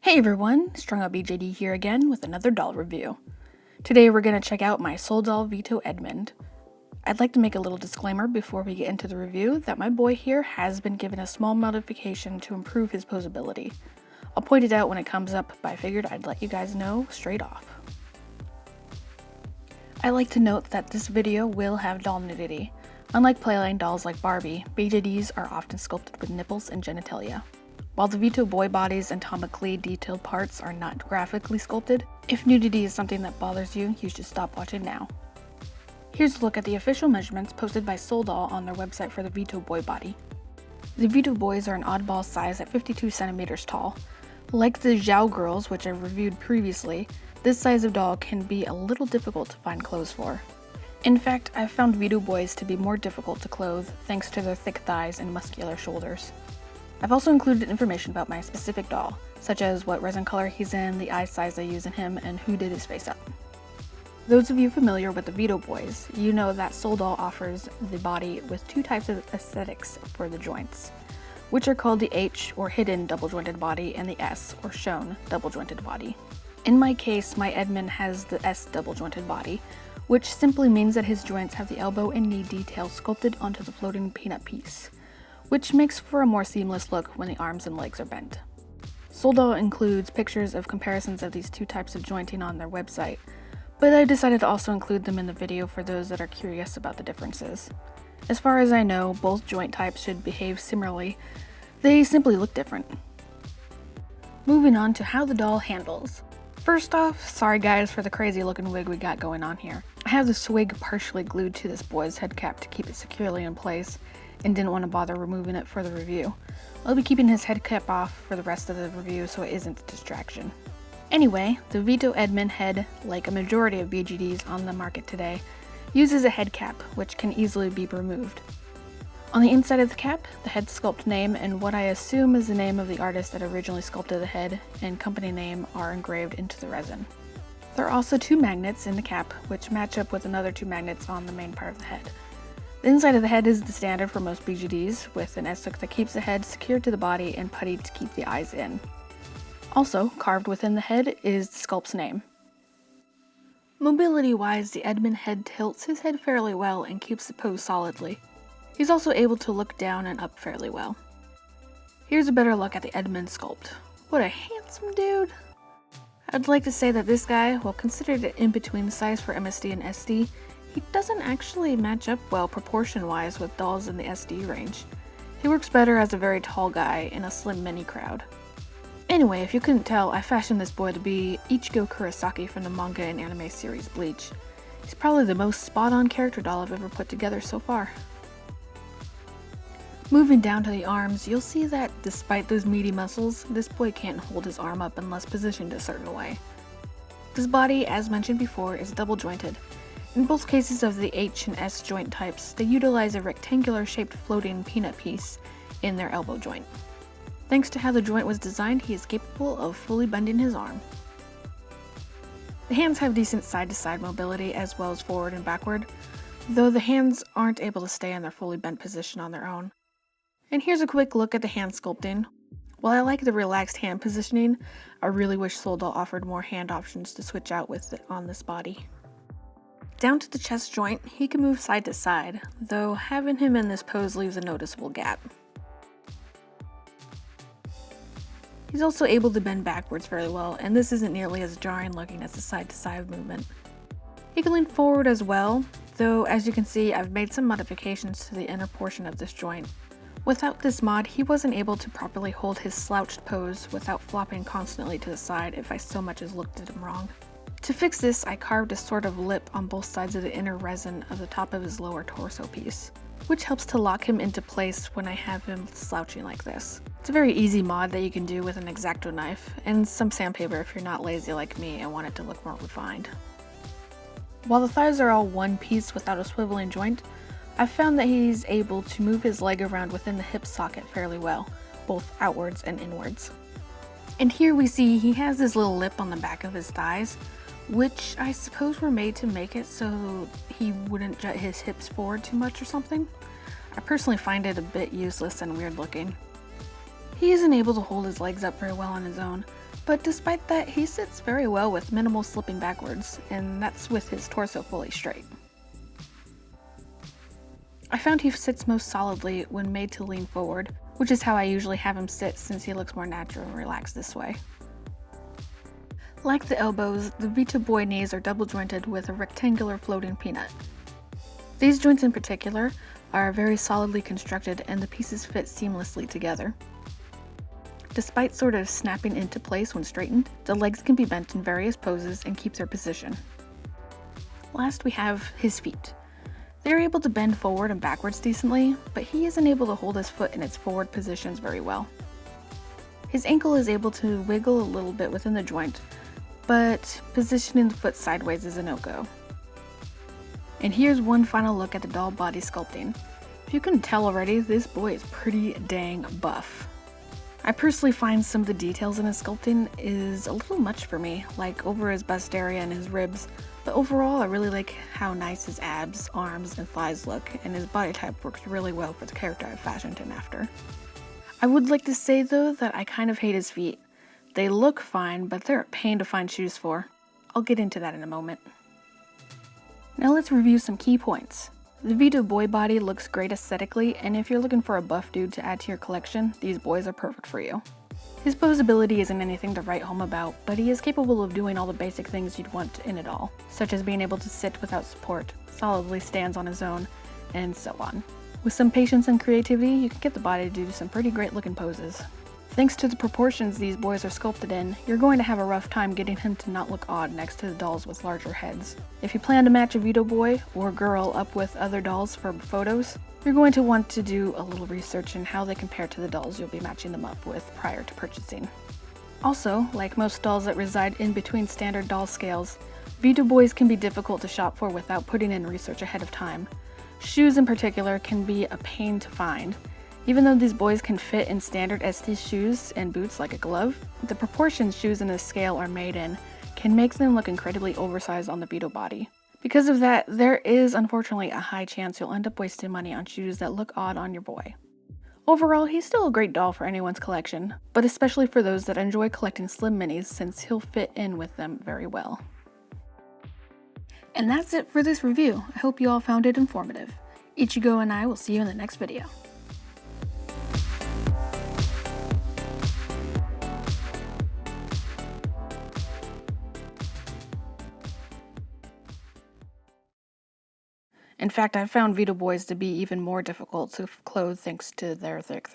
Hey everyone, Strung Up BJD here again with another doll review. Today we're going to check out my Souldoll Vito Edmund. I'd like to make a little disclaimer before we get into the review that my boy here has been given a small modification to improve his posability. I'll point it out when it comes up, but I figured I'd let you guys know straight off. I like to note that this video will have doll nudity. Unlike playline dolls like Barbie, BJDs are often sculpted with nipples and genitalia. While the Vito boy body's anatomically detailed parts are not graphically sculpted, if nudity is something that bothers you, you should stop watching now. Here's a look at the official measurements posted by Souldoll on their website for the Vito boy body. The Vito boys are an oddball size at 52 centimeters tall. Like the Zhao girls, which I've reviewed previously, this size of doll can be a little difficult to find clothes for. In fact, I've found Vito boys to be more difficult to clothe thanks to their thick thighs and muscular shoulders. I've also included information about my specific doll, such as what resin color he's in, the eye size I use in him, and who did his face up. Those of you familiar with the Vito boys, you know that Souldoll offers the body with two types of aesthetics for the joints, which are called the H or hidden double jointed body and the S or shown double jointed body. In my case, my Edmund has the S double jointed body, which simply means that his joints have the elbow and knee detail sculpted onto the floating peanut piece, which makes for a more seamless look when the arms and legs are bent. Souldoll includes pictures of comparisons of these two types of jointing on their website, but I decided to also include them in the video for those that are curious about the differences. As far as I know, both joint types should behave similarly, they simply look different. Moving on to how the doll handles. First off, sorry guys for the crazy looking wig we got going on here. I have this wig partially glued to this boy's head cap to keep it securely in place, and didn't want to bother removing it for the review. I'll be keeping his head cap off for the rest of the review so it isn't a distraction. Anyway, the Vito Edmund head, like a majority of BGDs on the market today, uses a head cap, which can easily be removed. On the inside of the cap, the head sculpt name and what I assume is the name of the artist that originally sculpted the head and company name are engraved into the resin. There are also two magnets in the cap, which match up with another two magnets on the main part of the head. The inside of the head is the standard for most BGDs, with an S-hook that keeps the head secured to the body and putty to keep the eyes in. Also, carved within the head is the sculpt's name. Mobility-wise, the Edmund head tilts his head fairly well and keeps the pose solidly. He's also able to look down and up fairly well. Here's a better look at the Edmund sculpt. What a handsome dude! I'd like to say that this guy, while considered an in-between size for MSD and SD, he doesn't actually match up well proportion-wise with dolls in the SD range. He works better as a very tall guy in a slim mini crowd. Anyway, if you couldn't tell, I fashioned this boy to be Ichigo Kurosaki from the manga and anime series Bleach. He's probably the most spot-on character doll I've ever put together so far. Moving down to the arms, you'll see that despite those meaty muscles, this boy can't hold his arm up unless positioned a certain way. This body, as mentioned before, is double jointed. In both cases of the H and S joint types, they utilize a rectangular shaped floating peanut piece in their elbow joint. Thanks to how the joint was designed, he is capable of fully bending his arm. The hands have decent side-to-side mobility as well as forward and backward, though the hands aren't able to stay in their fully bent position on their own. And here's a quick look at the hand sculpting. While I like the relaxed hand positioning, I really wish Souldoll offered more hand options to switch out with on this body. Down to the chest joint, he can move side to side, though having him in this pose leaves a noticeable gap. He's also able to bend backwards fairly well, and this isn't nearly as jarring looking as the side to side movement. He can lean forward as well, though as you can see I've made some modifications to the inner portion of this joint. Without this mod, he wasn't able to properly hold his slouched pose without flopping constantly to the side if I so much as looked at him wrong. To fix this, I carved a sort of lip on both sides of the inner resin of the top of his lower torso piece, which helps to lock him into place when I have him slouching like this. It's a very easy mod that you can do with an X-Acto knife, and some sandpaper if you're not lazy like me and want it to look more refined. While the thighs are all one piece without a swiveling joint, I've found that he's able to move his leg around within the hip socket fairly well, both outwards and inwards. And here we see he has this little lip on the back of his thighs, which I suppose were made to make it so he wouldn't jut his hips forward too much or something. I personally find it a bit useless and weird looking. He isn't able to hold his legs up very well on his own, But despite that, he sits very well with minimal slipping backwards, and that's with his torso fully straight. I found he sits most solidly when made to lean forward, which is how I usually have him sit since he looks more natural and relaxed this way. Like the elbows, the Vito Boy knees are double jointed with a rectangular floating peanut. These joints in particular are very solidly constructed and the pieces fit seamlessly together. Despite sort of snapping into place when straightened, the legs can be bent in various poses and keep their position. Last we have his feet. They're able to bend forward and backwards decently, but he isn't able to hold his foot in its forward positions very well. His ankle is able to wiggle a little bit within the joint, but positioning the foot sideways is a no-go. And here's one final look at the doll body sculpting. If you couldn't tell already, this boy is pretty dang buff. I personally find some of the details in his sculpting is a little much for me, like over his bust area and his ribs, but overall I really like how nice his abs, arms, and thighs look, and his body type works really well for the character I've fashioned him after. I would like to say though that I kind of hate his feet. They look fine, but they're a pain to find shoes for. I'll get into that in a moment. Now let's review some key points. The Vito boy body looks great aesthetically, and if you're looking for a buff dude to add to your collection, these boys are perfect for you. His posability isn't anything to write home about, but he is capable of doing all the basic things you'd want in a doll, such as being able to sit without support, solidly stands on his own, and so on. With some patience and creativity, you can get the body to do some pretty great looking poses. Thanks to the proportions these boys are sculpted in, you're going to have a rough time getting him to not look odd next to the dolls with larger heads. If you plan to match a Vito boy or girl up with other dolls for photos, you're going to want to do a little research in how they compare to the dolls you'll be matching them up with prior to purchasing. Also, like most dolls that reside in between standard doll scales, Vito boys can be difficult to shop for without putting in research ahead of time. Shoes in particular can be a pain to find. Even though these boys can fit in standard ST shoes and boots like a glove, the proportions shoes in this scale are made in can make them look incredibly oversized on the Vito body. Because of that, there is unfortunately a high chance you'll end up wasting money on shoes that look odd on your boy. Overall, he's still a great doll for anyone's collection, but especially for those that enjoy collecting slim minis since he'll fit in with them very well. And that's it for this review. I hope you all found it informative. Ichigo and I will see you in the next video. In fact, I've found Vito boys to be even more difficult to clothe thanks to their thick